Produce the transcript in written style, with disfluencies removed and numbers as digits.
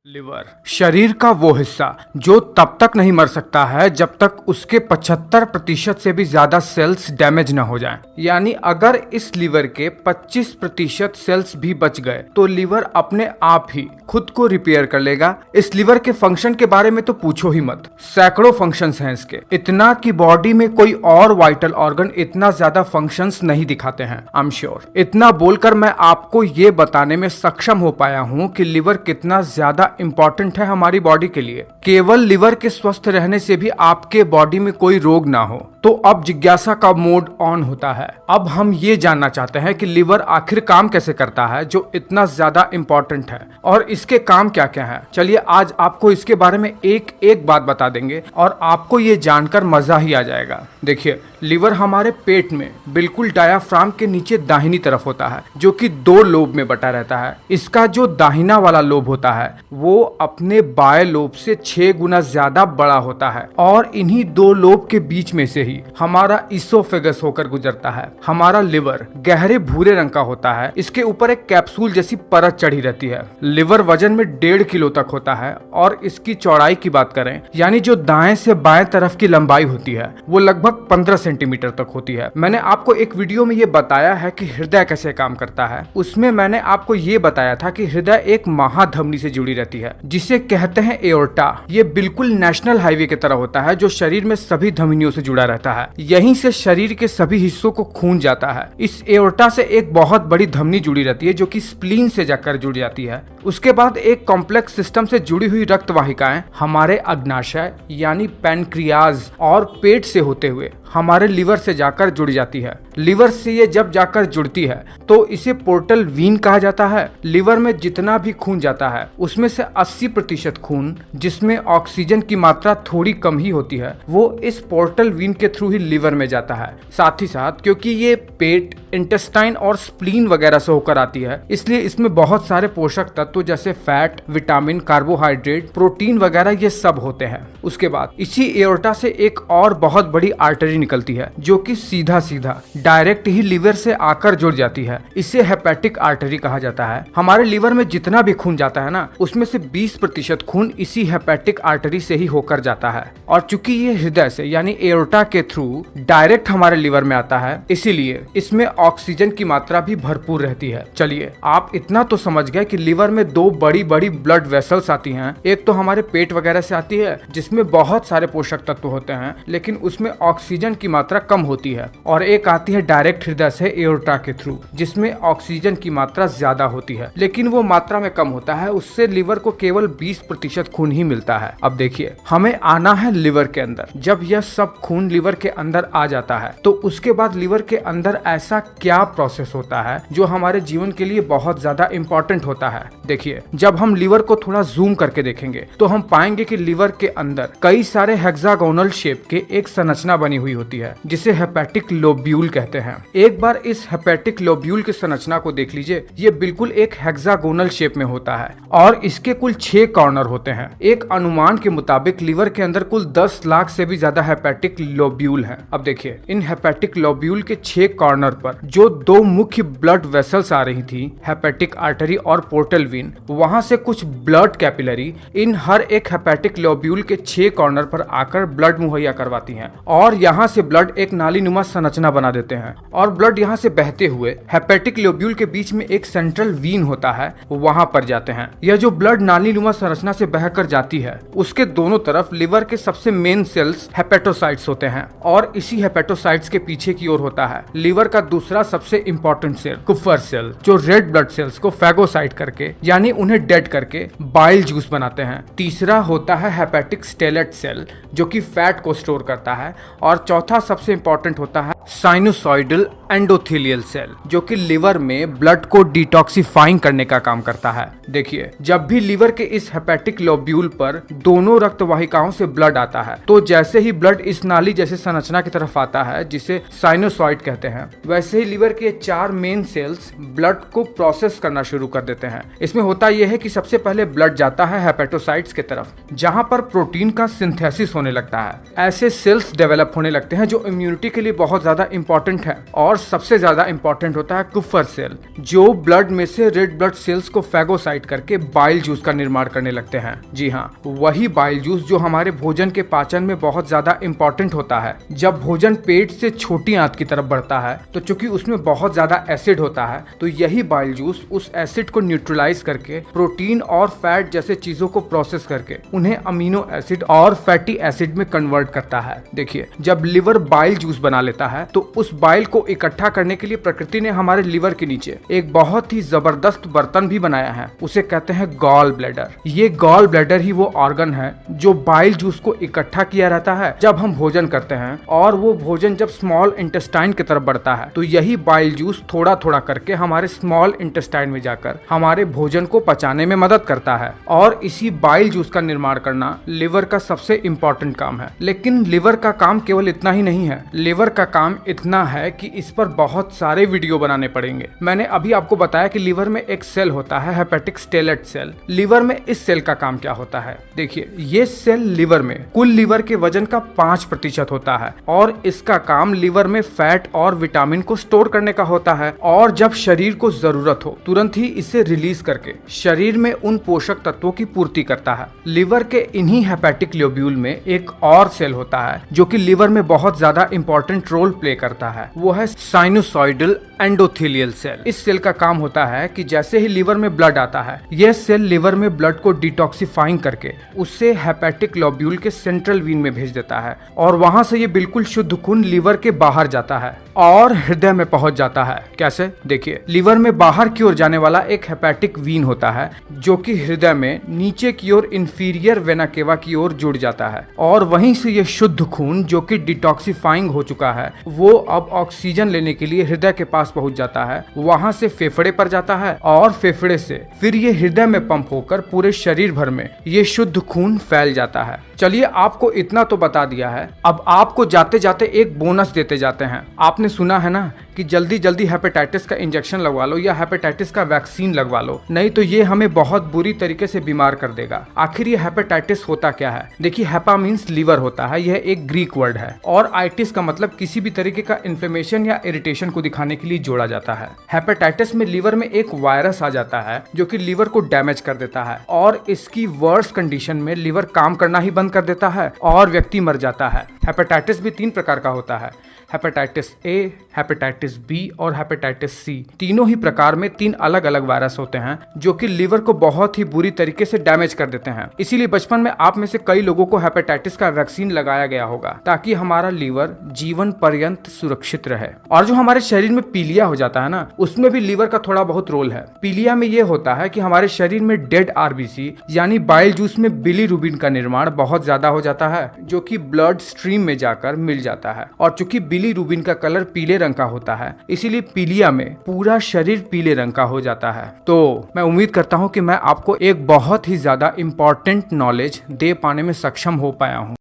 Liver शरीर का वो हिस्सा जो तब तक नहीं मर सकता है जब तक उसके 75% से भी ज्यादा सेल्स डैमेज न हो जाएं। यानी अगर इस लिवर के 25% सेल्स भी बच गए तो लिवर अपने आप ही खुद को रिपेयर कर लेगा। इस लिवर के फंक्शन के बारे में तो पूछो ही मत, सैकड़ों फंक्शंस हैं इसके, इतना कि बॉडी में कोई और वाइटल ऑर्गन इतना ज्यादा फंक्शंस नहीं दिखाते हैं। आई एम श्योर इतना बोलकर मैं आपको ये बताने में सक्षम हो पाया हूँ कि लिवर कितना ज्यादा इंपॉर्टेंट है हमारी बॉडी के लिए। केवल लिवर के स्वस्थ रहने से भी आपके बॉडी में कोई रोग ना हो। तो अब जिज्ञासा का मोड ऑन होता है। अब हम ये जानना चाहते हैं कि लिवर आखिर काम कैसे करता है जो इतना ज्यादा इंपॉर्टेंट है और इसके काम क्या क्या है। चलिए आज आपको इसके बारे में एक एक बात बता देंगे और आपको ये जानकर मजा ही आ जाएगा। देखिए, लिवर हमारे पेट में बिल्कुल डायाफ्राम के नीचे दाहिनी तरफ होता है जो कि 2 लोब में बटा रहता है। इसका जो दाहिना वाला लोब होता है वो अपने बाएं लोब से 6 गुना ज्यादा बड़ा होता है और इन्हीं 2 लोब के बीच में से ही हमारा इसोफेगस होकर गुजरता है। हमारा लिवर गहरे भूरे रंग का होता है। इसके ऊपर एक कैप्सूल जैसी परत चढ़ी रहती है। लिवर वजन में 1.5 किलो तक होता है और इसकी चौड़ाई की बात करें यानी जो दाएं से बाएं तरफ की लंबाई होती है वो लगभग 15 सेंटीमीटर तक होती है। मैंने आपको एक वीडियो में ये बताया है कि हृदय कैसे काम करता है। उसमें मैंने आपको ये बताया था कि हृदय एक महाधमनी से जुड़ी रहती है जिसे कहते हैं एओर्टा। ये बिल्कुल नेशनल हाईवे की तरह होता है जो शरीर में सभी धमनियों से जुड़ा रहता है। यहीं से शरीर के सभी हिस्सों को खून जाता है। इस एओर्टा से एक बहुत बड़ी धमनी जुड़ी रहती है जो कि स्प्लीन से जाकर जुड़ जाती है। उसके बाद एक कॉम्प्लेक्स सिस्टम से जुड़ी हुई रक्त वाहिकाएं हमारे अग्नाशय यानी पैनक्रियाज और पेट से होते हुए हमारे लिवर से जाकर जुड़ जाती है। लिवर से ये जब जाकर जुड़ती है तो इसे पोर्टल वीन कहा जाता है। लिवर में जितना भी खून जाता है उसमें से 80% खून जिसमें ऑक्सीजन की मात्रा थोड़ी कम ही होती है वो इस पोर्टल वीन के थ्रू ही लिवर में जाता है। साथ ही साथ क्योंकि ये पेट, इंटेस्टाइन और स्प्लीन वगैरह से होकर आती है इसलिए इसमें बहुत सारे पोषक तत्व जैसे फैट, विटामिन, कार्बोहाइड्रेट, प्रोटीन वगैरह ये सब होते हैं। उसके बाद इसी एओर्टा से एक और बहुत बड़ी आर्टरी निकलती है जो कि सीधा सीधा डायरेक्ट ही लिवर से आकर जुड़ जाती है। इसे हेपेटिक आर्टरी कहा जाता है। हमारे लिवर में जितना भी खून जाता है ना उसमें से 20% खून इसी हेपेटिक आर्टरी से ही होकर जाता है और चूंकि ये हृदय से यानी एओर्टा के थ्रू डायरेक्ट हमारे लिवर में आता है इसीलिए इसमें ऑक्सीजन की मात्रा भी भरपूर रहती है। चलिए आप इतना तो समझ गए कि लिवर में 2 बड़ी बड़ी ब्लड वेसल्स आती हैं। एक तो हमारे पेट वगैरह से आती है जिसमें बहुत सारे पोषक तत्व होते हैं लेकिन उसमें ऑक्सीजन की मात्रा कम होती है और एक आती है डायरेक्ट हृदय से एओर्टा के थ्रू जिसमें ऑक्सीजन की मात्रा ज्यादा होती है लेकिन वो मात्रा में कम होता है। उससे लिवर को केवल 20% खून ही मिलता है। अब देखिए, हमें आना है लिवर के अंदर। जब यह सब खून लिवर के अंदर आ जाता है तो उसके बाद लिवर के अंदर ऐसा क्या प्रोसेस होता है जो हमारे जीवन के लिए बहुत ज्यादा इंपॉर्टेंट होता है। देखिए, जब हम लिवर को थोड़ा जूम करके देखेंगे तो हम पाएंगे कि लिवर के अंदर कई सारे हेक्सागोनल शेप के एक संरचना बनी हुई होती है जिसे हेपेटिक लोब्यूल कहते हैं। एक बार इस हेपेटिक लोब्यूल की संरचना को देख लीजिए। ये बिल्कुल एक हेक्सागोनल शेप में होता है और इसके कुल 6 कॉर्नर होते हैं। एक अनुमान के मुताबिक लिवर के अंदर कुल 10 लाख से भी ज्यादा हेपेटिक लोब्यूल हैं। अब देखिए, इन हेपेटिक लोब्यूल के 6 कॉर्नर पर जो 2 मुख्य ब्लड वेसल्स आ रही थी, हेपेटिक आर्टरी और पोर्टल वीन, वहां से कुछ ब्लड कैपिलरी इन हर एक हेपेटिक लोब्यूल के 6 कॉर्नर पर आकर ब्लड मुहैया करवाती हैं और यहाँ से ब्लड एक नालीनुमा संरचना बना देते हैं और ब्लड यहाँ से बहते हुए हेपेटिक लोब्यूल के बीच में एक सेंट्रल वीन होता है वहां पर जाते हैं। यह जो ब्लड नालीनुमा संरचना से बहकर जाती है उसके दोनों तरफ लिवर के सबसे मेन सेल्स हेपेटोसाइट्स होते हैं और इसी हेपेटोसाइट्स के पीछे की ओर होता है लिवर का दूसरा सबसे इंपॉर्टेंट सेल, कुफर सेल, जो रेड ब्लड सेल्स को फैगोसाइट करके यानी उन्हें डेड करके बाइल जूस बनाते हैं। तीसरा होता है हेपेटिक स्टेलेट सेल जो कि फैट को स्टोर करता है और चौथा सबसे इंपॉर्टेंट होता है साइनोसॉइडल एंडोथेलियल सेल जो कि लिवर में ब्लड को डिटॉक्सिफाइंग करने का काम करता है। देखिए, जब भी लिवर के इस हेपेटिक लोब्यूल पर दोनों रक्त वाहिकाओं से ब्लड आता है तो जैसे ही ब्लड इस नाली जैसे संरचना की तरफ आता है जिसे साइनोसॉइड कहते हैं वैसे ही लिवर के 4 मेन सेल्स ब्लड को प्रोसेस करना शुरू कर देते हैं। इसमें होता यह है कि सबसे पहले ब्लड जाता है हेपेटोसाइट्स की तरफ जहां पर प्रोटीन का सिंथेसिस होने लगता है। ऐसे सेल्स डेवलप होने लगते हैं जो इम्यूनिटी के लिए बहुत ज्यादा इंपॉर्टेंट है और और सबसे ज्यादा इंपॉर्टेंट होता है कुफर सेल, जो ब्लड में से रेड ब्लड सेल्स को फैगोसाइट करके बाइल जूस का निर्माण करने लगते हैं। जी हाँ, वही बाइल जूस जो हमारे भोजन के पाचन में बहुत ज्यादा इंपॉर्टेंट होता है। जब भोजन पेट से छोटी आंत की तरफ बढ़ता है तो चूंकि उसमें बहुत ज्यादा एसिड होता है, तो यही बाइल जूस उस एसिड को न्यूट्रलाइज करके प्रोटीन और फैट जैसे चीजों को प्रोसेस करके उन्हें अमीनो एसिड और फैटी एसिड में कन्वर्ट करता है। देखिए, जब लिवर बाइल जूस बना लेता है तो उस बाइल को इकट्ठा करने के लिए प्रकृति ने हमारे लिवर के नीचे एक बहुत ही जबरदस्त बर्तन भी बनाया है। उसे कहते हैं गॉल ब्लैडर। ये गॉल ब्लैडर ही वो ऑर्गन है जो बाइल जूस को इकट्ठा किया रहता है जब हम भोजन करते हैं, और वो भोजन जब स्मॉल इंटेस्टाइन की तरफ बढ़ता है तो यही बाइल जूस थोड़ा थोड़ा करके हमारे स्मॉल इंटेस्टाइन में जाकर हमारे भोजन को पचाने में मदद करता है। और इसी बाइल जूस का निर्माण करना लिवर का सबसे इंपॉर्टेंट काम है। लेकिन लिवर का काम केवल इतना ही नहीं है। लिवर का काम इतना है कि इस पर बहुत सारे वीडियो बनाने पड़ेंगे। मैंने अभी आपको बताया कि लिवर में एक सेल होता है हेपेटिक स्टेलेट सेल। लिवर में इस सेल का काम क्या होता है? देखिए, ये सेल लिवर में कुल लिवर के वजन का 5% होता है और इसका काम लिवर में फैट और विटामिन को स्टोर करने का होता है, और जब शरीर को जरूरत हो तुरंत ही इसे रिलीज करके शरीर में उन पोषक तत्वों की पूर्ति करता है। लिवर के इन्हीं हेपेटिक लोब्यूल में एक और सेल होता है जो कि लिवर में बहुत ज्यादा इंपॉर्टेंट रोल प्ले करता है। वो है साइनोसॉइडल एंडोथेलियल सेल। इस सेल का काम होता है कि जैसे ही लिवर में ब्लड आता है, यह सेल लिवर में ब्लड को डिटॉक्सिफाइंग करके उससे हेपेटिक लोब्यूल के सेंट्रल वीन में भेज देता है, और वहां से ये बिल्कुल शुद्ध खून लिवर के बाहर जाता है और हृदय में पहुंच जाता है। कैसे? देखिए, लिवर में बाहर की ओर जाने वाला एक हेपेटिक वीन होता है जो कि हृदय में नीचे की ओर इंफीरियर वेना केवा की ओर जुड़ जाता है, और वहीं से ये शुद्ध खून जो कि डिटॉक्सिफाइंग हो चुका है वो अब ऑक्सीजन लेने के लिए हृदय के पास पहुंच जाता है। वहां से फेफड़े पर जाता है और फेफड़े से फिर ये हृदय में पंप होकर पूरे शरीर भर में ये शुद्ध खून फैल जाता है। चलिए, आपको इतना तो बता दिया है, अब आपको जाते जाते एक बोनस देते जाते हैं। आपने सुना है ना कि जल्दी जल्दी हेपेटाइटिस का इंजेक्शन लगवा लो या हेपेटाइटिस का वैक्सीन लगवा लो, नहीं तो ये हमें बहुत बुरी तरीके से बीमार कर देगा। आखिर ये हेपेटाइटिस होता क्या है? देखिए, हेपा मीन्स लीवर होता है, यह एक ग्रीक वर्ड है, और आइटिस का मतलब किसी भी तरीके का इन्फ्लेमेशन या इरिटेशन को दिखाने के लिए जोड़ा जाता है। हेपेटाइटिस में लीवर में एक वायरस आ जाता है जो कि लीवर को डैमेज कर देता है, और इसकी वर्स्ट कंडीशन में लीवर काम करना ही बंद कर देता है और व्यक्ति मर जाता है। हेपेटाइटिस भी 3 प्रकार का होता है, हेपेटाइटिस ए, हेपेटाइटिस बी और हेपेटाइटिस सी। तीनों ही प्रकार में 3 अलग अलग वायरस होते हैं जो कि लीवर को बहुत ही बुरी तरीके से डैमेज कर देते हैं। इसीलिए बचपन में आप में से कई लोगों को हेपेटाइटिस का वैक्सीन लगाया गया होगा ताकि हमारा लीवर जीवन पर्यंत सुरक्षित रहे। और जो हमारे शरीर में पीलिया हो जाता है ना, उसमें भी लीवर का थोड़ा बहुत रोल है। पीलिया में ये होता है कि हमारे शरीर में डेड आरबीसी यानी बाइल जूस में बिलीरुबिन का निर्माण बहुत ज्यादा हो जाता है जो कि ब्लड स्ट्रीम में जाकर मिल जाता है, और चूंकि बिलीरुबिन का कलर पीले रंग का होता है इसीलिए पीलिया में पूरा शरीर पीले रंग का हो जाता है। तो मैं उम्मीद करता हूँ कि मैं आपको एक बहुत ही ज्यादा इम्पोर्टेंट नॉलेज दे पाने में सक्षम हो पाया हूँ।